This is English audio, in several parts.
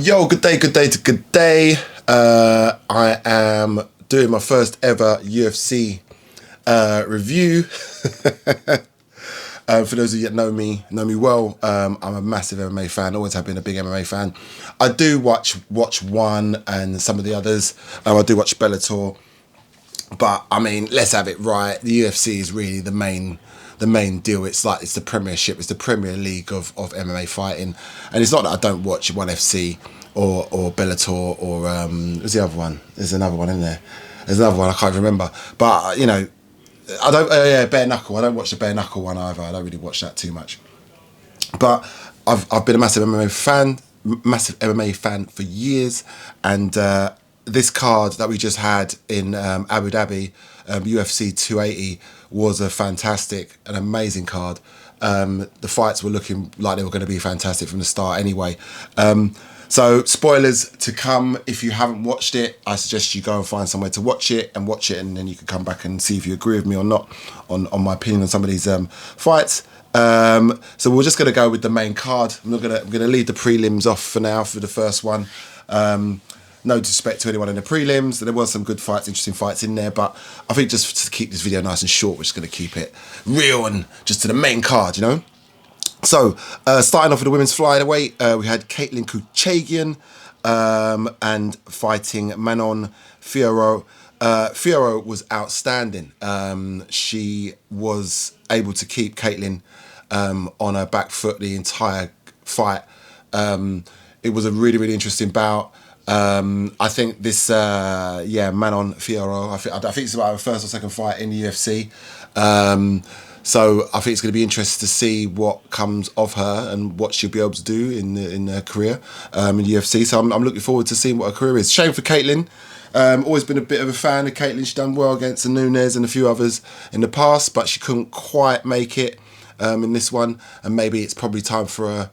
Yo, good day to good day. I am doing my first ever UFC review. For those of you that know me well, I'm a massive MMA fan, always have been a big MMA fan. I do watch one and some of the others. I do watch Bellator, but I mean, let's have it right. The UFC is really the main deal. It's the Premiership, it's the Premier League of MMA fighting, and it's not that I don't watch ONE FC or Bellator or what's the other one? There's another one in there. There's another one I can't remember, but you know, I don't. Yeah, bare knuckle. I don't watch the bare knuckle one either. I don't really watch that too much. But I've been a massive MMA fan for years, and this card that we just had in Abu Dhabi, UFC 280, was a fantastic, an amazing card. The fights were looking like they were going to be fantastic from the start anyway. So spoilers to come. If you haven't watched it, I suggest you go and find somewhere to watch it, and then you can come back and see if you agree with me or not on my opinion on some of these fights. So we're just going to go with the main card. I'm going to leave the prelims off for now for the first one. No disrespect to anyone in the prelims. There were some good fights, interesting fights in there, but I think just to keep this video nice and short, we're just going to keep it real and just to the main card, you know? So, starting off with the women's flyweight, we had Caitlin Kuchagian and fighting Manon Fiorot. Fiorot was outstanding. She was able to keep Caitlin on her back foot the entire fight. It was a really, really interesting bout. I think this, Manon Fiorot, I think it's about her first or second fight in the UFC. So I think it's going to be interesting to see what comes of her and what she'll be able to do in her career in the UFC. So I'm looking forward to seeing what her career is. Shame for Caitlin. Always been a bit of a fan of Caitlin. She's done well against Nunes and a few others in the past, but she couldn't quite make it in this one. And maybe it's probably time for her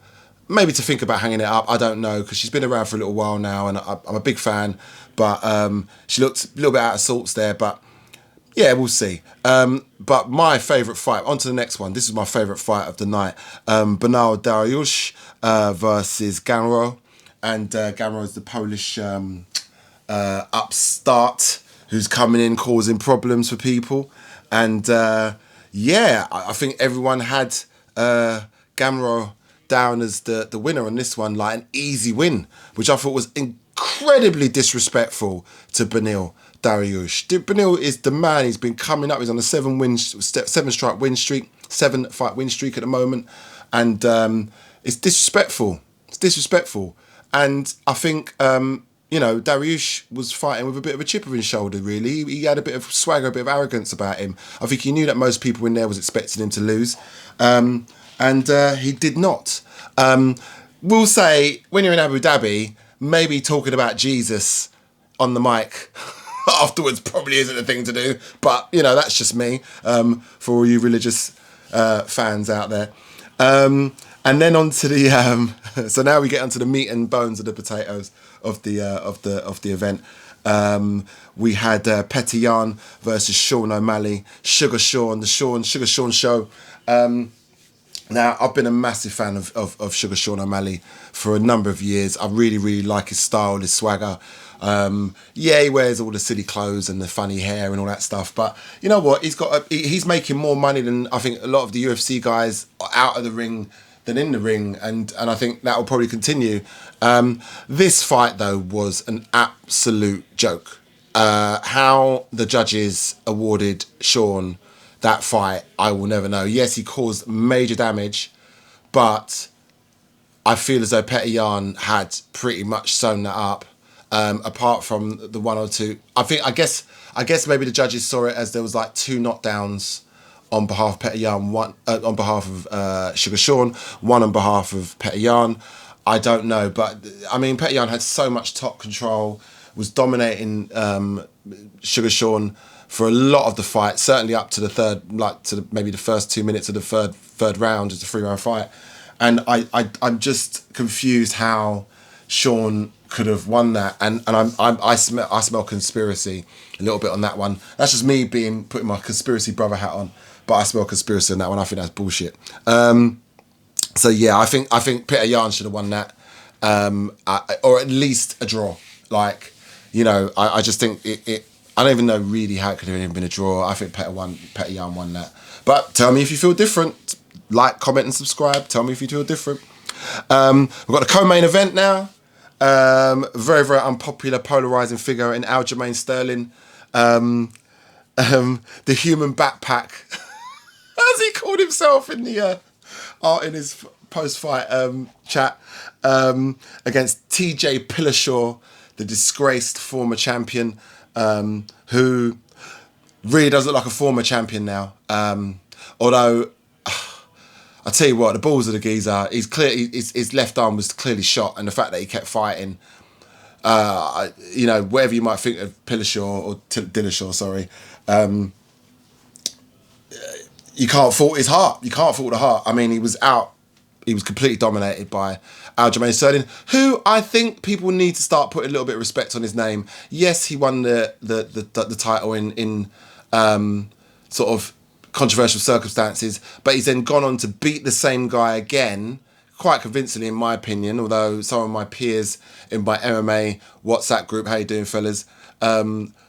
maybe to think about hanging it up. I don't know, because she's been around for a little while now, and I'm a big fan. But she looked a little bit out of sorts there, but yeah, we'll see. But my favourite fight, on to the next one. This is my favourite fight of the night. Bernal Dariush versus Gamrot. And Gamrot is the Polish upstart who's coming in causing problems for people. And I think everyone had Gamrot down as the winner on this one, like an easy win, which I thought was incredibly disrespectful to Bernal Dariush. Bernal is the man. He's been coming up. He's on a 7-fight win streak at the moment, and it's disrespectful. It's disrespectful, and I think Dariush was fighting with a bit of a chip on his shoulder. Really, he had a bit of swagger, a bit of arrogance about him. I think he knew that most people in there was expecting him to lose, and he did not. We'll say when you're in Abu Dhabi, maybe talking about Jesus on the mic afterwards probably isn't a thing to do, but you know, that's just me, for all you religious fans out there. And then on to the so now we get onto the meat and bones of the potatoes of the event. We had Petr Yan versus Sean O'Malley, Sugar Sean show. Now, I've been a massive fan of Sugar Sean O'Malley for a number of years. I really, really like his style, his swagger. He wears all the silly clothes and the funny hair and all that stuff. But you know what? He's making more money than I think a lot of the UFC guys out of the ring than in the ring. And I think that will probably continue. This fight, though, was an absolute joke. How the judges awarded Sean that fight, I will never know. Yes, he caused major damage, but I feel as though Petr Yan had pretty much sewn that up. Apart from the one or two, I guess maybe the judges saw it as there was like two knockdowns on behalf of Petr Yan, one on behalf of Sugar Sean, one on behalf of Petr Yan. I don't know, but I mean, Petr Yan had so much top control, was dominating Sugar Sean for a lot of the fight, certainly up to the third, maybe the first 2 minutes of the third round, just a 3-round fight. And I'm just confused how Sean could have won that, and I smell conspiracy a little bit on that one. That's just me putting my conspiracy brother hat on, but I smell conspiracy on that one. I think that's bullshit. So yeah, I think Petr Yan should have won that. or at least a draw. Like, you know, I just think it. I don't even know really how it could have even been a draw. I think Petr Yan won that. But tell me if you feel different. Like, comment, and subscribe. Tell me if you feel different. We've got the co-main event now. Very, very unpopular, polarising figure in Aljamain Sterling. The human backpack, as he called himself in the in his post-fight chat, against TJ Dillashaw, the disgraced former champion, who really does look like a former champion now. Although, I tell you what, the balls of the geezer, his left arm was clearly shot, and the fact that he kept fighting, you know, whatever you might think of Dillashaw, sorry, you can't fault his heart. You can't fault the heart. I mean, he was completely dominated by Aljamain Sterling, who I think people need to start putting a little bit of respect on his name. Yes, he won the title in sort of controversial circumstances, but he's then gone on to beat the same guy again, quite convincingly in my opinion, although some of my peers in my MMA WhatsApp group, how you doing fellas,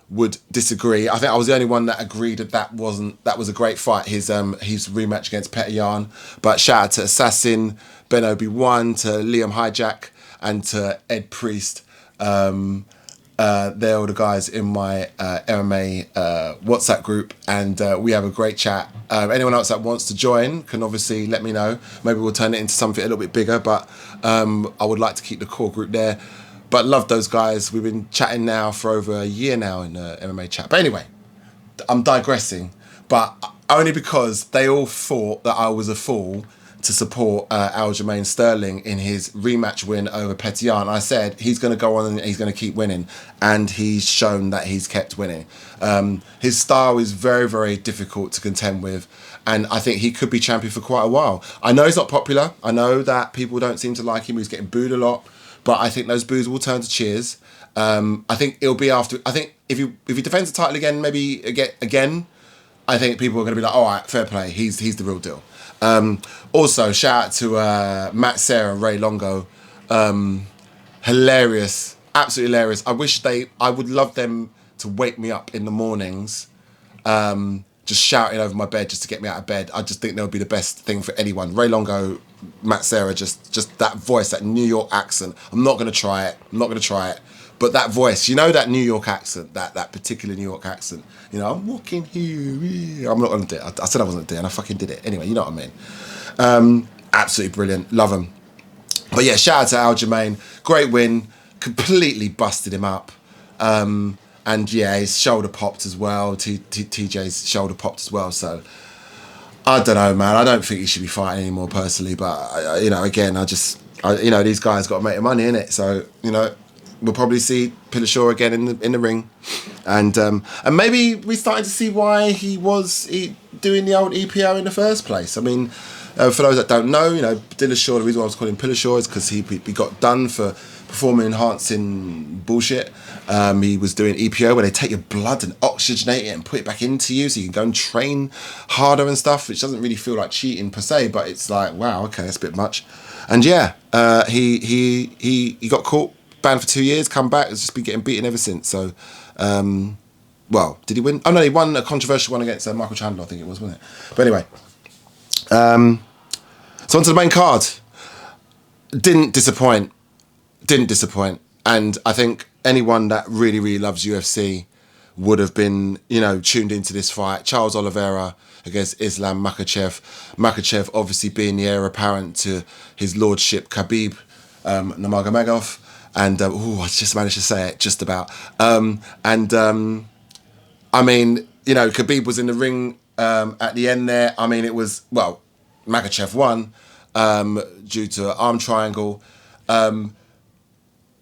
would disagree. I think I was the only one that agreed that was a great fight, his rematch against Petr Yan. But shout out to Assassin, Ben Obi-Wan, to Liam Hijack, and to Ed Priest. They're all the guys in my MMA WhatsApp group, and we have a great chat. Anyone else that wants to join can obviously let me know. Maybe we'll turn it into something a little bit bigger, but I would like to keep the core group there. But love those guys. We've been chatting now for over a year now in the MMA chat. But anyway, I'm digressing, but only because they all thought that I was a fool to support Aljamain Sterling in his rematch win over Petr Yan. I said he's going to go on and he's going to keep winning, and he's shown that he's kept winning. His style is very, very difficult to contend with, and I think he could be champion for quite a while. I know he's not popular. I know that people don't seem to like him. He's getting booed a lot, but I think those boos will turn to cheers. I think it'll be after. I think if he defends the title again, maybe again, I think people are going to be like, all right, fair play. He's the real deal. Also, shout out to Matt Serra and Ray Longo. Hilarious, absolutely hilarious. I would love them to wake me up in the mornings, just shouting over my bed just to get me out of bed. I just think that would be the best thing for anyone. Ray Longo, Matt Serra, just that voice, that New York accent. I'm not going to try it. But that voice, you know, that New York accent, that particular New York accent. You know, I'm walking here. I'm not going to do it. I said I wasn't going to do it, and I fucking did it. Anyway, you know what I mean. Absolutely brilliant. Love him. But yeah, shout out to Aljamain. Great win. Completely busted him up. And yeah, his shoulder popped as well. TJ's shoulder popped as well. So I don't know, man. I don't think he should be fighting anymore personally. But, you know, again, you know, these guys got to make their money, innit? So, you know, we'll probably see Dillashaw again in the ring, and maybe we're starting to see why he was doing the old EPO in the first place. I mean, for those that don't know, you know, Dillashaw, the reason why I was calling him Dillashaw is because he got done for performing enhancing bullshit. He was doing EPO where they take your blood and oxygenate it and put it back into you so you can go and train harder and stuff, which doesn't really feel like cheating per se, but it's like, wow, okay, that's a bit much. And yeah, he got caught, banned for 2 years, come back, has just been getting beaten ever since. So, well, did he win? Oh no, he won a controversial one against Michael Chandler, I think it was, wasn't it? But anyway, so on to the main card. Didn't disappoint, and I think anyone that really, really loves UFC would have been, you know, tuned into this fight. Charles Oliveira against Islam Makhachev. Makhachev obviously being the heir apparent to his lordship Khabib Nurmagomedov. And, I just managed to say it, just about. I mean, you know, Khabib was in the ring at the end there. I mean, it was, well, Makhachev won due to an arm triangle.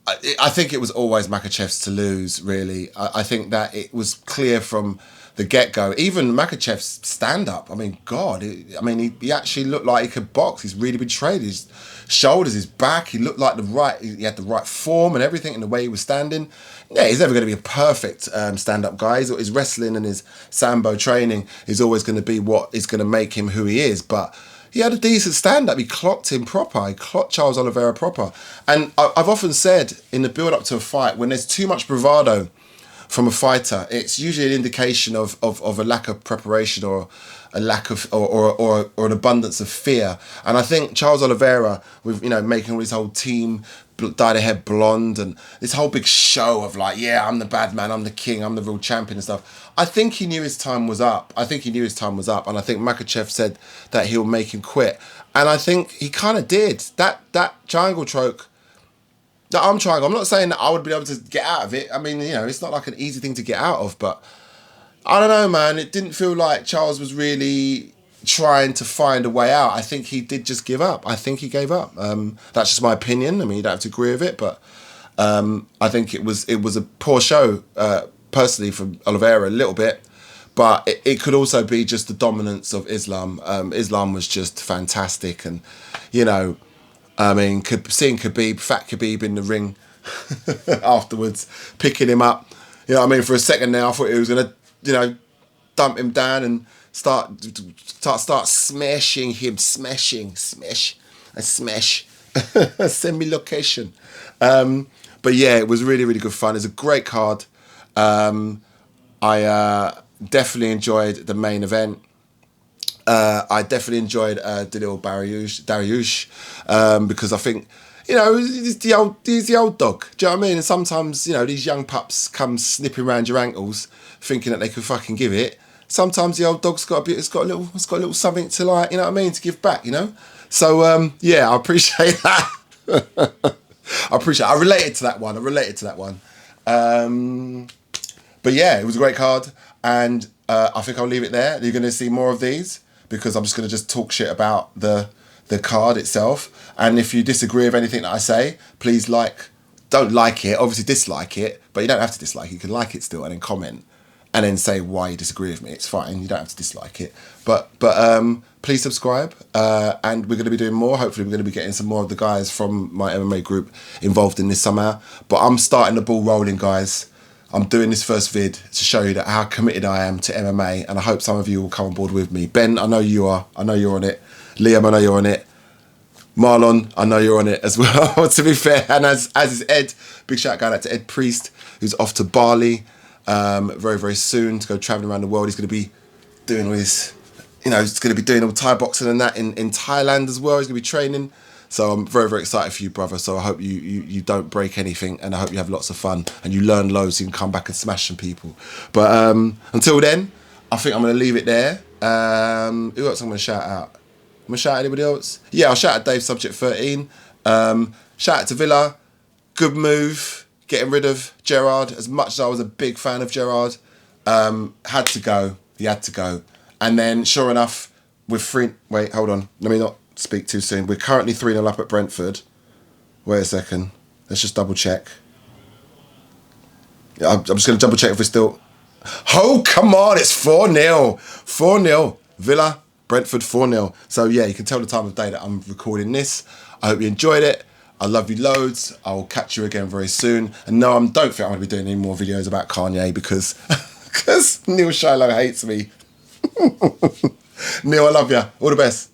I think it was always Makhachev's to lose, really. I think that it was clear from the get-go. Even Makhachev's stand-up, I mean, God, he actually looked like he could box. He's really betrayed his shoulders, his back. He looked like he had the right form and everything in the way he was standing. Yeah, he's never going to be a perfect stand-up guy. His wrestling and his sambo training is always going to be what is going to make him who he is. But he had a decent stand-up. He clocked him proper. He clocked Charles Oliveira proper. And I've often said in the build-up to a fight, when there's too much bravado from a fighter, it's usually an indication of a lack of preparation or a lack of or an abundance of fear. And I think Charles Oliveira, with making all his whole team dyed their hair blonde and this whole big show of like, yeah, I'm the bad man, I'm the king, I'm the real champion and stuff. I think he knew his time was up. And I think Makhachev said that he'll make him quit. And I think he kind of did. That triangle choke, that arm triangle, I'm not saying that I would be able to get out of it. I mean, it's not like an easy thing to get out of, but I don't know, man. It didn't feel like Charles was really trying to find a way out. I think he did just give up. I think he gave up. That's just my opinion. I mean, you don't have to agree with it, but I think it was a poor show, personally, from Oliveira a little bit. But it could also be just the dominance of Islam. Islam was just fantastic, and I mean, seeing Fat Khabib in the ring afterwards, picking him up. I mean, for a second there, I thought he was gonna dump him down and start smashing him, smash, send me location. But yeah, it was really, really good fun. It's a great card. I definitely enjoyed the main event. I definitely enjoyed Danil Dariush because I think he's the old dog. Do you know what I mean? And sometimes these young pups come snipping around your ankles, thinking that they could fucking give it. Sometimes the old dog's got a little something to like, to give back, So yeah, I appreciate that. I related to that one. But yeah, it was a great card, and I think I'll leave it there. You're going to see more of these because I'm just going to talk shit about the card itself. And if you disagree with anything that I say, please don't like it, obviously dislike it, but you don't have to dislike it. You can like it still and then comment and then say why you disagree with me. It's fine. You don't have to dislike it. But please subscribe. And we're going to be doing more. Hopefully we're going to be getting some more of the guys from my MMA group involved in this somehow. But I'm starting the ball rolling, guys. I'm doing this first vid to show you how committed I am to MMA, and I hope some of you will come on board with me. Ben, I know you are. I know you're on it. Liam, I know you're on it. Marlon, I know you're on it as well, to be fair. And as is Ed. Big shout out to Ed Priest, who's off to Bali very, very soon to go travelling around the world. He's going to be doing all his, he's going to be doing all Thai boxing and that in Thailand as well. He's going to be training. So I'm very, very excited for you, brother. So I hope you don't break anything, and I hope you have lots of fun and you learn loads so you can come back and smash some people. But until then, I think I'm going to leave it there. Who else I'm going to shout out? I'm going to shout out anybody else? Yeah, I'll shout out Dave Subject 13. Shout out to Villa. Good move. Getting rid of Gerard. As much as I was a big fan of Gerard, had to go. He had to go. And then, sure enough, with three... Wait, hold on. Let me not speak too soon. We're currently 3-0 up at Brentford. Wait a second. Let's just double check. I'm just going to double check if we're still... Oh, come on. It's 4-0. 4-0. Villa, Brentford 4-0. So, yeah, you can tell the time of day that I'm recording this. I hope you enjoyed it. I love you loads. I will catch you again very soon. And no, I don't think I'm going to be doing any more videos about Kanye because Neil Shiloh hates me. Neil, I love you. All the best.